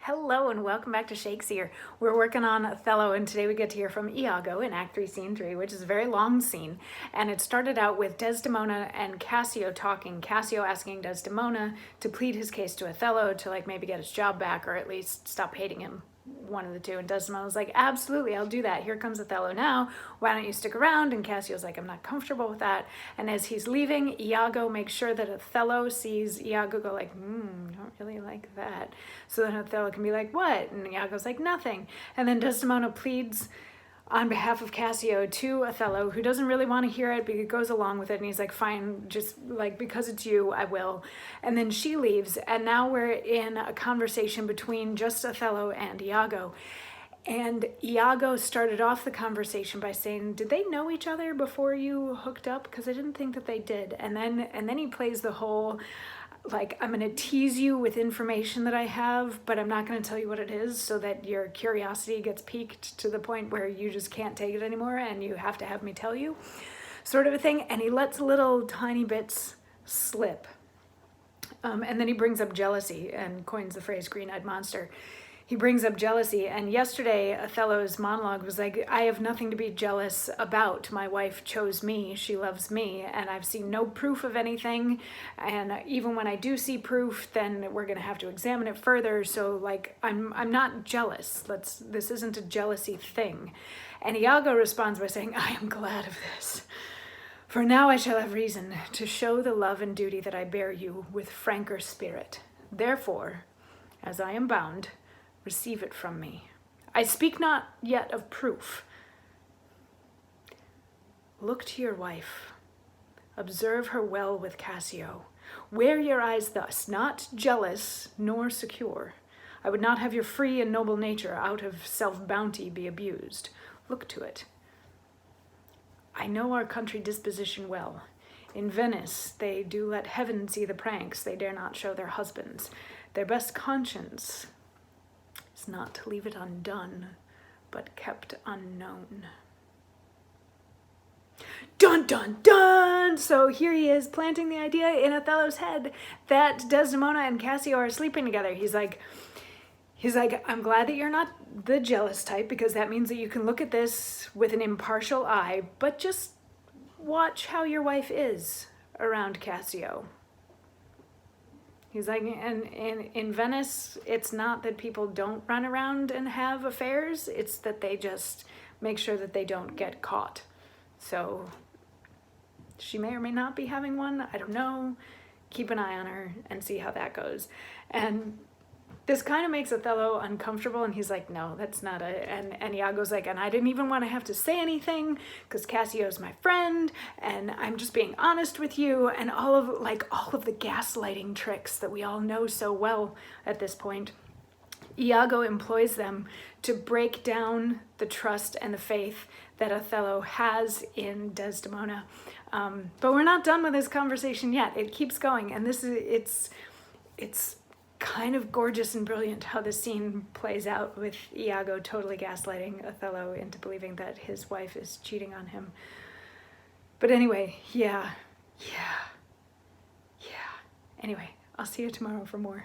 Hello and welcome back to Shakesyear. We're working on Othello, and today we get to hear from Iago in Act 3, Scene 3, which is a very long scene. And it started out with Desdemona and Cassio talking. Cassio asking Desdemona to plead his case to Othello to maybe get his job back or at least stop hating him. One of the two. And Desdemona's like, absolutely, I'll do that. Here comes Othello now. Why don't you stick around? And Cassio's like, I'm not comfortable with that. And as he's leaving, Iago makes sure that Othello sees Iago go like, don't really like that. So then Othello can be like, what? And Iago's like, nothing. And then Desdemona pleads on behalf of Cassio to Othello, who doesn't really want to hear it, but he goes along with it, and he's like, fine, just because it's you, I will. And then she leaves, and now we're in a conversation between just Othello and Iago. And Iago started off the conversation by saying, did they know each other before you hooked up? Because I didn't think that they did. And then he plays the whole, I'm going to tease you with information that I have, but I'm not going to tell you what it is, so that your curiosity gets piqued to the point where you just can't take it anymore and you have to have me tell you, sort of a thing. And he lets little tiny bits slip. And then he brings up jealousy and coins the phrase green-eyed monster. He brings up jealousy, and yesterday Othello's monologue was like, I have nothing to be jealous about. My wife chose me, she loves me, and I've seen no proof of anything, and even when I do see proof, then we're gonna have to examine it further, so I'm not jealous. This isn't a jealousy thing. And Iago responds by saying, I am glad of this. For now I shall have reason to show the love and duty that I bear you with franker spirit. Therefore, as I am bound, receive it from me. I speak not yet of proof. Look to your wife. Observe her well with Cassio. Wear your eyes thus, not jealous nor secure. I would not have your free and noble nature out of self-bounty be abused. Look to it. I know our country disposition well. In Venice, they do let heaven see the pranks they dare not show their husbands. Their best conscience is not to leave it undone, but kept unknown. Dun, dun, dun! So here he is planting the idea in Othello's head that Desdemona and Cassio are sleeping together. He's like, I'm glad that you're not the jealous type, because that means that you can look at this with an impartial eye, but just watch how your wife is around Cassio. He's like, and in Venice, it's not that people don't run around and have affairs, it's that they just make sure that they don't get caught. So she may or may not be having one, I don't know. Keep an eye on her and see how that goes. And this kind of makes Othello uncomfortable, and he's like, no, that's not and Iago's like, and I didn't even want to have to say anything because Cassio's my friend and I'm just being honest with you, and all of the gaslighting tricks that we all know so well at this point. Iago employs them to break down the trust and the faith that Othello has in Desdemona. But we're not done with this conversation yet. It keeps going, and it's kind of gorgeous and brilliant how the scene plays out with Iago totally gaslighting Othello into believing that his wife is cheating on him. But anyway, yeah. Anyway, I'll see you tomorrow for more.